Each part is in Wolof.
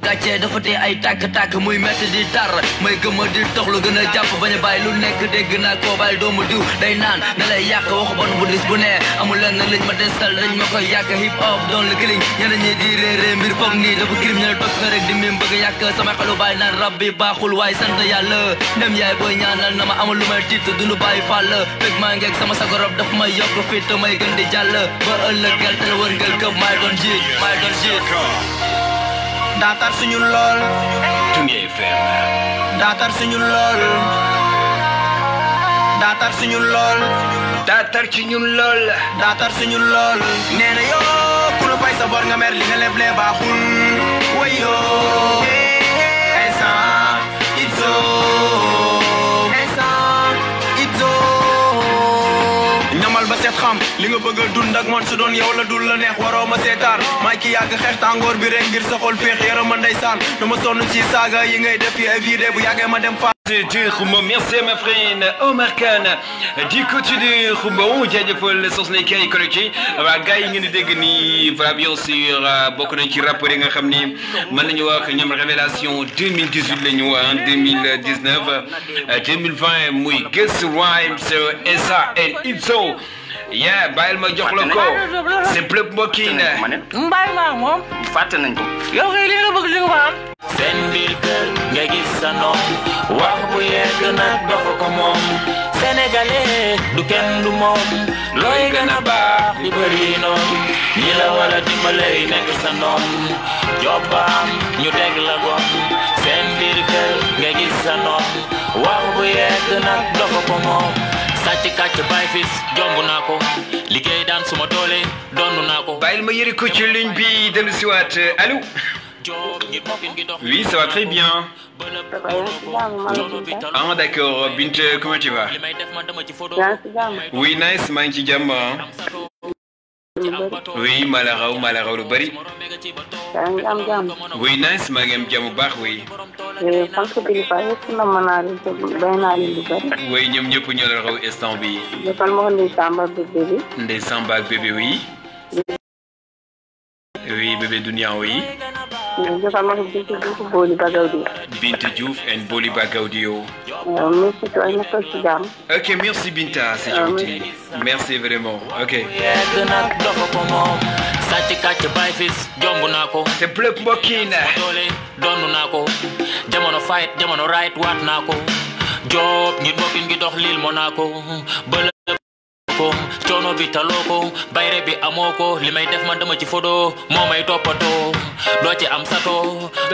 gàcce dafa tee ay tàkk-tàkk muy métti di tar may gëma di toxlu gën a jàpp bañ a bàyyi lu nekk dégg naa koo bàyyi doomu diw day naan da lay yàq waxu bon bu dis bu ne amul lenn liñ ma desal dañ ma koy yàq hip hop doon la kiling ñeneen ñi di réeré mbir foog nii dafa crime ñene toog fa rek di mim bëgg a yàq sama xelu bàyyi naan rab bi baaxul waaye sant yàlla dem yaay booy ñaanal na ma amul lu may tiit dunu bàyyi fàll fekk maa ngeeg sama sagorob daf may yokk fit may gën di jàll ba ëllëg geltel wërngël këpp maay doon jiit daatar suñu lool Tunge FM daatar suñu lool daatar suñu lool daatar ci ñun lool daatar suñu lool nee na yoo ku la fay sa bor nga mer li nga leble baaxul wayo instant itzo ñamal ba seet xam li nga bëgg a dund ak man su doon yow la dul la neex waroo ma seetaan maay ki yàgg xeex tàngoor bi rek ngir sa xol féex yaram ma ndeysaan dama sonn ci saaga yi ngay def yi vidéo bu yàggee ma dem fa du Rumba, merci à ma friend Omar Khan du côté du Rumba jaajëfal sos na kay connecté waa gars yi ngeen di dégg nii voilà bien sûr bokk nañ ci rapport yi nga xam ni mën nañu wax ñoom révélation 2018 la ñu 2019 2020 muy Guess Rhymes Essa and Itzo yeah bàyyil ma jox la ko c'est plus mbokk yi ne mbaay maa moom fàtte nañ ko yow kay li nga bëgg li nga baal seen biir kër nga gis sa noom wax bu yegg nag dafa ko moom sénégalais du kenn du moom looy gën a baax di bëri noom ñi la war a dimbale nekk sa noom jobbaam ñu teg la gom seen biir kër nga gis sa noom wax bu yegg nag dafa ko moom sàcc kàcc bay fis jomb naa ko liggéey daan suma doole donnu naa ko bàyyil ma yëri ko ci ligne bi dellu si waat allô oui ça va très bien ah d'accord Bint comment tu vas oui nice maa ngi ci jàmm oui maa la raw lu bari oui nice maa ngi am jàmm bu baax oui oui ñoom ñëpp ñoo la raw instant bi Ndeye Samba ak bébé oui oui bébé Dunia oui Binta Diouf and Boli Bagaudio. Ok, merci Binta, c'est gentil. Merci vraiment. Ok. C'est Bleu Mokina. Job ngir bokkin gi dox lil Monaco ko coono bi taloo ko bayre bi amoo ko li may def man dama ci fodo moo may toppatoo doo ci am sato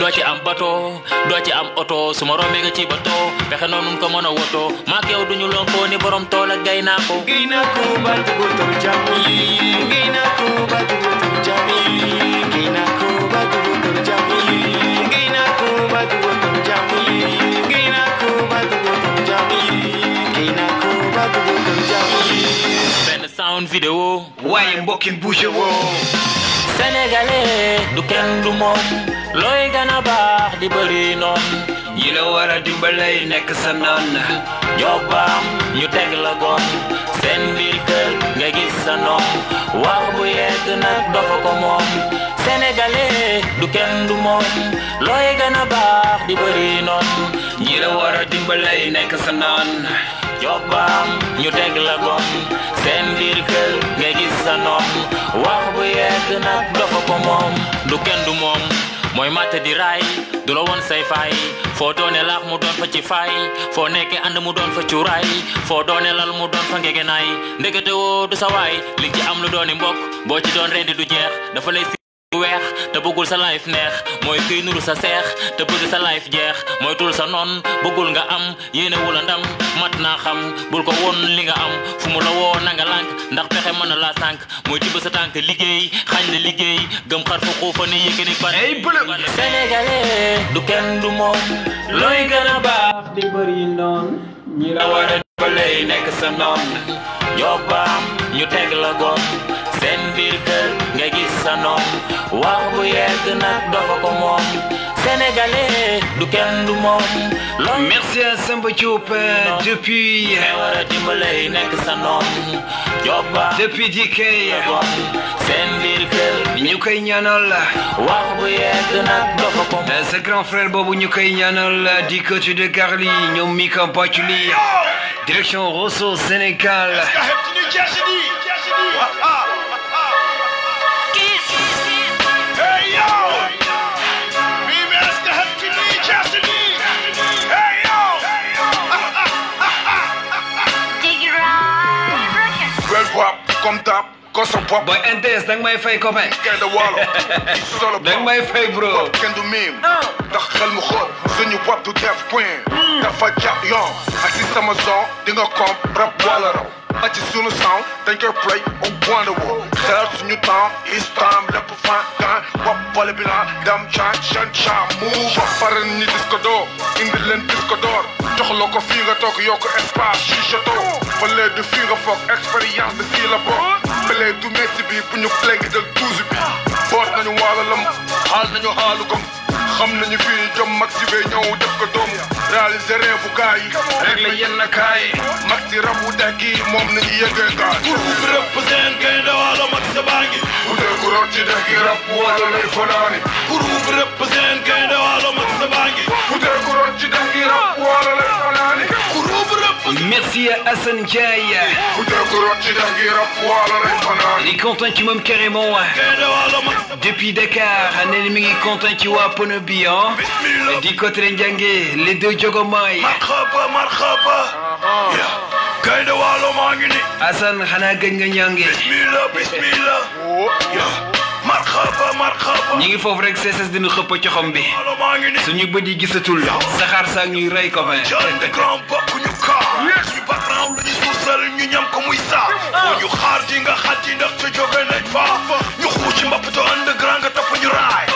doo ci am bato doo ci am oto su ma rombee nga ci bato pexe noonu ko mën a woto maak yow duñu lonkoo ni borom tool ak gay naa ko ba dugu toru jami gay naa ko ba dugu toru jami gay naa ko ba dugu toru jami gay naa ko ba dugu toru jami gay naa ko ba dugu toru jami gay naa ko ba dugu toru jami sound vidéo waaye mbokkin bouge woo sénégalais du kenn du moom looy gën a baax di bëri noon yi la war a dimbalay nekk sa noon jobbaam ñu teg la goon seen biir kër nga gis sa noon wax bu yegg nag dafa ko moom sénégalais du kenn du moom looy gën a baax di bëri noon yi la war a dimbalay nekk sa noon jobbaam ñu teg la goon seen biir kër nga gis sa noon wax bu yegg nag dafa ko moom du kenn du moom mooy matt di raay du la woon say faay foo doone laax mu doon fa ci faay foo nekke ànd mu doon fa cuuraay foo doone lal mu doon fa ngegenaay ndekete woo du sa waay li ci am lu dooni mbokk boo ci doon rendi du jeex dafa lay weex te bëggul sa life neex mooy kuy nuru sa seex te bëgg sa life jeex mooy tul sa noon bëggul nga am yéene wula ndam mat naa xam bul ko woon li nga am fu mu la woo na nga lànk ndax pexe mën na laa sànk mooy tibb sa tànk liggéey xañ la liggéey gëm xar fu xuufa ni yëkkani ban ay bële sénégalais du kenn du moom looy gën a baax di bëri noon ñi la war a balay nekk sa noon yobbaam ñu teg la goon seen biir kër nga gis sa noon wax bu yegg nag dafa ko moom sénégalais du kenn du moom Merci à Samba Diop depuis DK ñu koy ñaanal sa grand frère boobu ñu koy ñaanal di côté de Garli ñoom Mika Bachuli direction Rosso Sénégal comme tap koso pop boy NTS dang may fay copain kende walo solo dang may fay bro kendu mim tax xel mu xol suñu pop du def point dafa jàpp yoon ak si sama zone di nga comp rap wala raw ba ci sunu sound dañ koy play au point de woo xel suñu temps is time lépp fan gan pop pole bi la dam chan move pare ni disco d'or indi leen disco d'or jox la ko fii nga toog yokk espace chicha toog fale du fii nga foog expérience de fii la bokk fale du messi bi bu ñu plengi del 12 bi boot nañu waalalam xaal nañu xaalu gom xam nañu fii jom maxi bee ñëw def ko doom réaliser rien bu gaa yi réglé yenn kaa yi maxi rab wu dekk yi moom nañu yëgee gaa yi groupe represent gaynde waalo maxi baa ngi bu dee ku root ci dekk yi rab waalo lay fanaani groupe represent gaynde waalo maxi baa ngi bu dee ku root ci dekk yi rab waalo lay fanaani groupe represent merci à Hassan Ndiaye bu dee ku root ci dekk yi rab waalo lay fanaani il est content ci moom carrément depuis Dakar nee na mi ngi content ci waa Pono bi di côté de Ndiangue les deux Jogomay marxaba gaynde waalo maa ngi ni Hassan xanaa gëj nga Ndiangue bismillah marxaba ñi ngi foofu rek CSS dinu xëpp coxom bi suñu bët yi gisatul saxaar saa ñuy rey copain de grand bokkuñu kaa suñu background la ñu suusal ñu ñam ko muy saa foo ñu xaar ji nga xat ji ndax ca jóge nañ fa ñu xuus ci mbappito underground nga topp ñu raay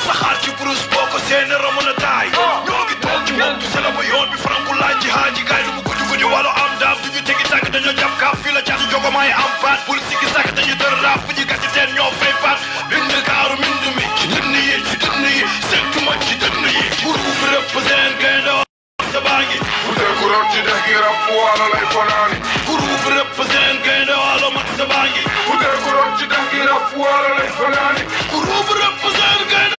saxaar ci Bruce boo ko seen ramon a taay ñoo ngi toog ci waxtu sela ba yoon bi faranku laaj ji haaji gaay lu mu guju walo am daam duñu tegi tànk dañoo jàpp kaaf fii la caatu jogomaay am baat bul sikki sàkk dañu dër raaf fu ñu gàcci teen ñoo fay baat bind kaaru mind mi ci dënn yi seetu ma ci dënn yi groupe represent gaynde sa baa ngi bu dee ku root ci dex gi rab waalo lay fanaani groupe represent gaynde waalo mat sa baa ngi bu dee ku root ci dex gi rab waalo lay fanaani groupe represent gaynde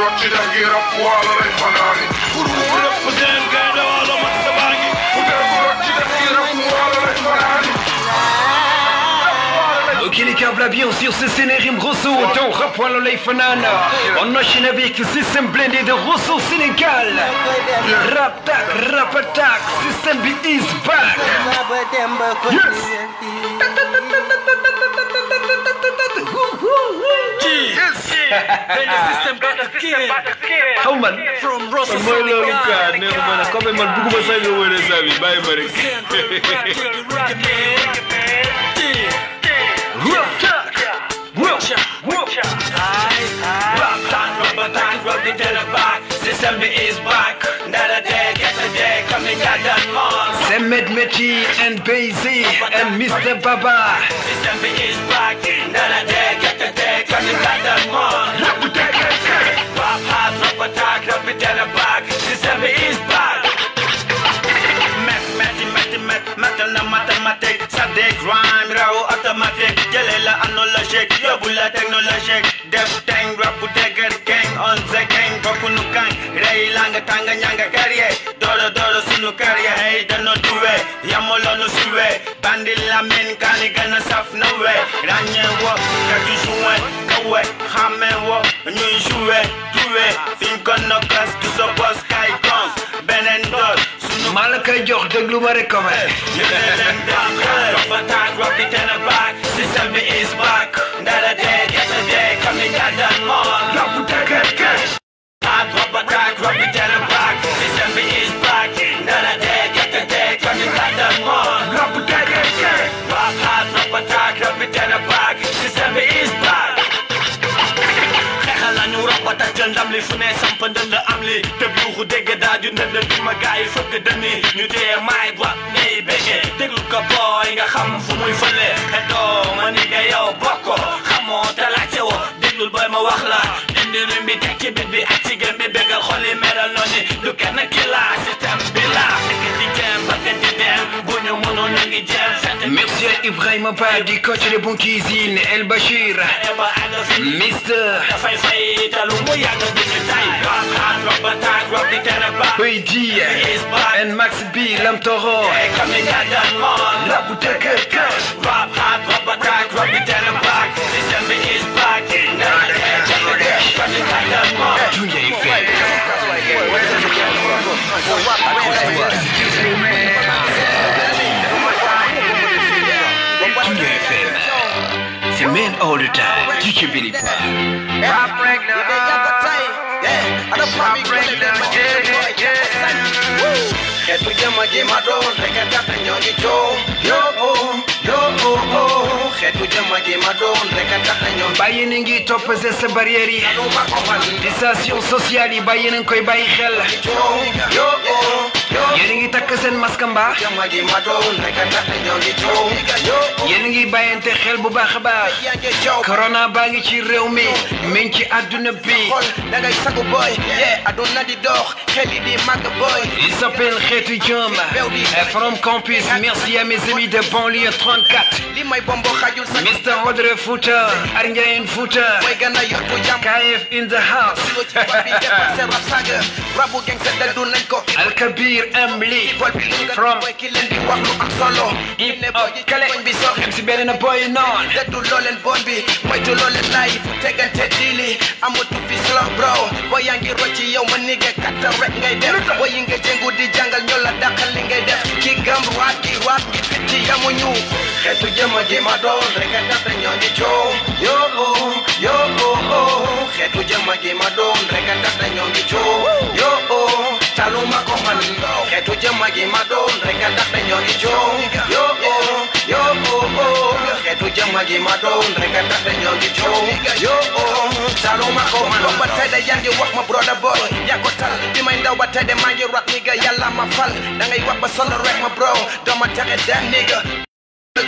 root ci dex gi rab waalo lay fanaani groupe represent gaynde waalo mat sa baa ngi bu dee ku root ci dex gi rab waalo lay fanaani Ok les câbles bien sûr c'est Sénérim Rosso dans Rap Walo Lay Fanan. On enchaîne avec le système blindé de Rosso Sénégal. Rap tac, rap attack, système B is back. How man? From Rosso Mooy loolu quoi nee na ma ne comme man bëgguma sax nga wone sa bi bàyyi ma rek. C'est Med Meti and Bazy and Mr. Baba. Mathématique, ça dégrime, raw automatique, jëlee la analogique, yóbbu la technologique, def teng rap bu dégg gang on the gang, bokku nu gang, rey la nga tànga ñanga carrière, doolo sunu carrière, hey dano duwe, yamolo nu suwe, bandi la min kani gana saf na we, ràññe wo, kaju joué, kawe, xame wo, ñuy joué, duwe, fiñ ko nokkas, du sa boss kay gons, beneen dool, maa la koy jox déglu ma rek ko may. System is back. Nada day, get a day, coming down the mall. Drop it, drop attack, drop it down the back. System is back. Nada day, get a day, coming down the mall. Drop it, drop attack, drop it down the back. System is back. Xeexal nañu robata jël ndam li fu ne samp ndënd am li tëb yuuxu dégg daaju ndënd bi ma gaay fëgg dënni ñu téye maay ba ngay béggee déglu ko booy nga xam fu muy fële xetoo ma ni nga yow bokko xamoo te laajte woo déglul booy ma wax la indi rim bi teg ci bit bi ak ci gém bi béggal xol yi meral noonu du kenn ki la système bi la nekk di jëm ba di dem bu ñu mënoon a ngi jëm merci à Ibrahima Ba du côté de Bon Cuisine El Bachir Mister dafay fay te lu mu yàgg di ñu tay rap hard rock ba tag rock di tere ba Paydi and Max B Lam Toro comme ni nga daan moon la bu dëgg rap hard rock ba tag rock di tere ba système bi is back comme ni nga daan moon Junior FM Junior FM c'est men all the time DJ Billy Pa xeetu jëma ji ma doon rek a tax ñoo ngi coow xeetu jëma ji ma doon rek a tax ñoo bàyyi na ngi topp sa barrière yi ma ko man distanciation sociale yi bàyyi nañ koy bàyyi xel yéen a ngi takk seen masque mbaa jëma ji ma doon rek a tax ñoo ngi coow yéen a ngi bàyyante xel bu baax a baax yaa ngi coow corona baa ngi ci réew mi ngi ci àdduna bi xol da ngay sagu boy aduna di dox xel yi di màgg boy il s'appelle Xeetu Jom from campus merci à mes amis de banlieue 34 li may bombo xajul sa Mr. Rodre Fouta Arnjayen Fouta mooy gën a yottu jàmm KF in the house silo ci bopp bi dépassé rap saga rabu geng sa dal du nañ ko Al Kabir Emily from boy ki leen di wax lu am solo Hip Hop Kale bi sox MC benn na boy noon deddu looleen bon bi moytu looleen laay fu tegante diili amatu fi slow bro boy yaa ngi rocci yow ma nigga katta rek ngay def boy yi nga jëngu di jàngal ñoo la dàqal li ngay def ki gam waat ki waat ngi picc yamuñu xeetu jëma ji ma doon rek a tax ñoo ngi coow xeetu jëma ji ma doon rek a tax ñoo ngi coow taluma ko man xeetu jëma ji ma doon rek a tax ñoo ngi coow xeetu jëma ji ma doon rek a tax ñoo ngi coow taluma ko man ba tey de yaa ngi wax ma broda boy yaa ko tal bi may ndaw ba tey de maa ngi rap nigga yàlla ma fal da ngay wax ba solo rek ma bro dama tere dem nigga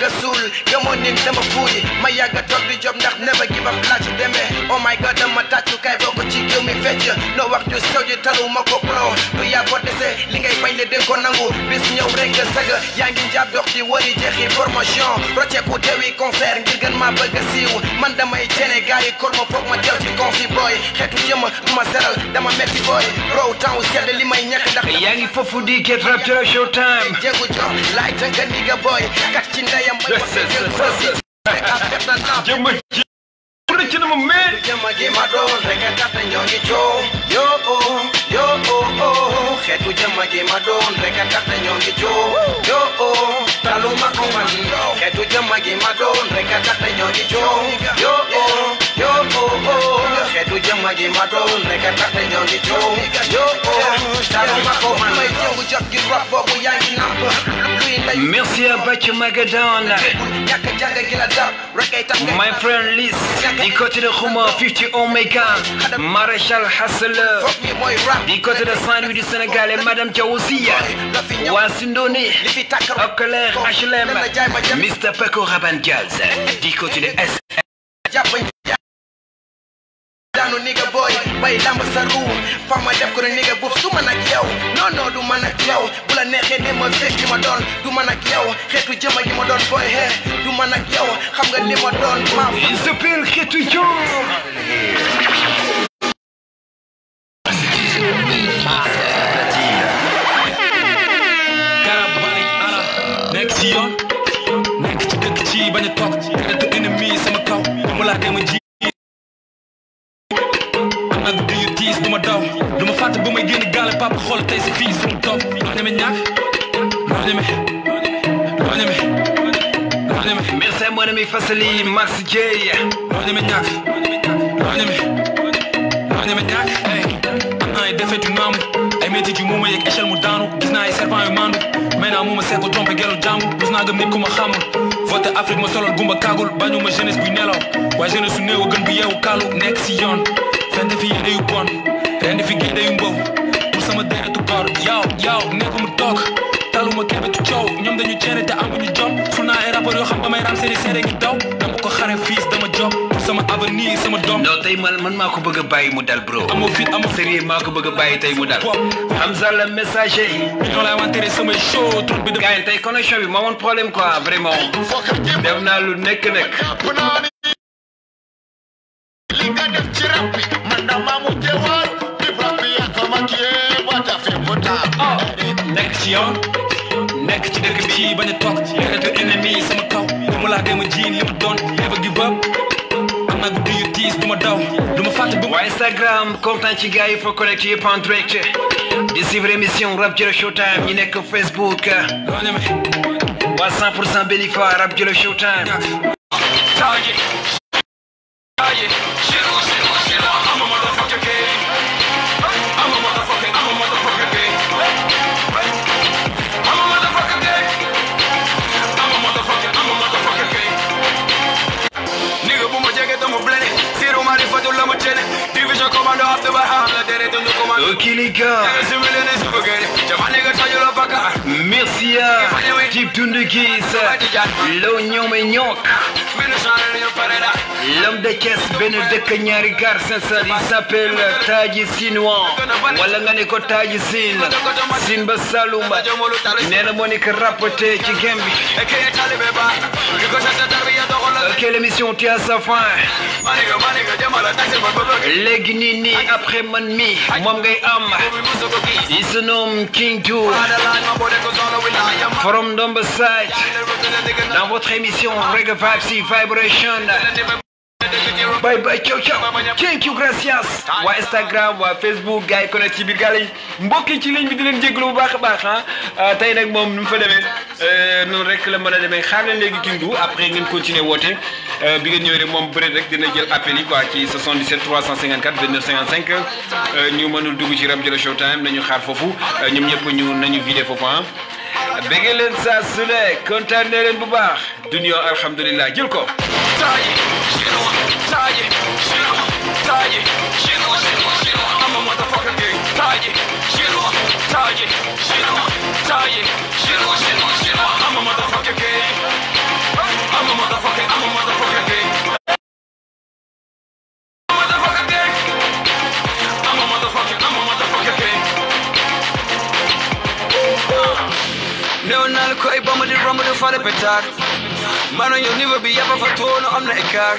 ga suul gëmoon ni dama fuuy ma yàgga toog di job ndax never give up laa ci demee oh my god dama tàccu kay boo ko ci géew mi fecc no wax ju sew ji talu ma ko pro du yaa ko dese li ngay bañ le den ko nangu bis ñëw rek nga sëga yaa ngi njaab dox di wari jeexi promotion roceeku teewi concert ngir gën maa bëgg a siiw man damay cene gars yi kol ma foog ma teew ci confi boy xeetu jëma du ma seral dama metti boy bro temps sedd li may ñàkk ndax yaa ngi foofu di Get Rap Jara Showtime jéegu jom laay tënka nigga boy kat ci ndeyam jëma ji rëcc na ma meen jëma ji ma doon rek a tax ñoo ngi coow xeetu jëma ji ma doon rek a tax ñoo ngi coow taluma ko man xeetu jëma ji ma doon rek a tax ñoo ngi coow xeetu jëma ji ma doon rek a tax ñoo ngi coow taluma ko man may jëngu jot gi rap boobu yaa ngi namp merci à Bac Magadan my friend Liz du côté de Khouma 50 Omega Maréchal Hassel du côté de Saint-Louis du Sénégal et Madame Diawoussi waa Sindoni Oclair HLM Mr. Paco Rabanne Diaz du côté de S daanu nigga boy bay lamb sa ruu fa ma def ko ne nigga buuf du man ak yow non du man ak yow bu la neexee ne ma fekk gi ma doon du man ak yow xeetu jëma gi ma doon boy du man ak yow xam nga li ma doon ma il s'appelle Xeetu Jom karabalik ala nekk ci yoon nekk ci dëkk ci bañ a toog xeetu ennemi sama kaw dama laa dem ji nag duyu tiis duma daw duma fàtte ba may génn gaale papa xool tey si fii sumu toog noo demee ñàkk noo demee merci mon ami Fassali Max J noo demee ñàkk noo demee ñàkk ay am naa ay defetu naamu ay métti ju muuma yeeg échelle mu daanu gis naa ay serpent yu maandu maintenant mu ma seet ko trompé gelu jàmbu rus naa gëm nit ku ma xamul voté Afrique ma solol gumba kaagul bañu ma jeunesse buy nelaw waaye jeunesse su néew a gën bu yeewu kaalu nekk si yoon fente fi yéene yu bon rendi fi génne yu mbow pour sama deretu góor yow nekku mu toog taluma kebetu coow ñoom dañu ceene te amuñu jom sul naa ay rapport yoo xam ba may ram seeni seede ngi daw dama ko xare fiis dama job pour sama avenir ennemi sama doom non tey man maa ko bëgg a bàyyi mu dal bro amoo fit amoo sérieux maa ko bëgg a bàyyi tey mu dal Hamza le messager ñoo lay wanteere samay show trop bi de gars yi tey connexion bi moo amoon problème quoi vraiment def naa lu nekk li nga def ci rap bi man dama mu jewar bi rap bi yakama kiye wata fe pota nekk ci yoon nekk ci dëkk bi bañ a toog yëkkatu ennemi sama kaw dama laa dem jiin li ma doon never give up am naa guddi yu tiis du ma daw du ma fàtte ba waa Instagram content ci gars yi faut connecter yëpp en direct di suivre émission Rap Jële Showtime ñi nekk Facebook waa 100% Bénifa Rap Jële Showtime Ok les gars, merci à Type Tundukis, l'oignon Menyok, l'homme de caisse Benedek Nyarigar Sansal, il s'appelle Taji Sinwan, wala nga ne ko Taji Sin, Sin ba Salumba, nena Monique rapoté ci Gembi. Ok, l'émission tient à sa fin. Léegi nii après man mi moom ngay am il se nomme King Two from Ndomba Side dans votre émission Reggae Vibes Vibration. Bye bye, ciao ciao, thank you, gracias. waa Instagram waa Facebook gars yi connecté ci biir gàll yi mbokk yi ci ligne bi di leen jégalu bu baax a baax ah tey nag moom nu mu fa demee noonu rek la mën a demee xaar leen léegi King Du après ngeen continuer woote bi ngeen ñëwee rek moom bëri rek dina jël appel yi quoi ci 77 354 29 55 ñu mënul dugg ci Rap Jële Showtime nañu xaar foofu ñoom ñëpp ñu nañu vidé foofu ah bëgg leen saa su ne kontaan ne leen bu baax dunya alhamdulilah jël ko. I'm a motherfucking king. I'm a motherfucking king. I'm a motherfucking king. I'm a motherfucking king. No, not quite, but the rum with the father petar. Man, you'll never be ever for tone, I'm not a car.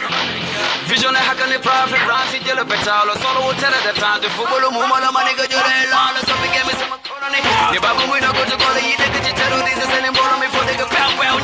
Vision I hack on the prophet, Rancy Jello Petalo, solo will tell at the time, the football, Mumala, Maniga, Jola, so begin me some colony. The Babu will not go to call the Edith, tell you this is an important before they go pound, well,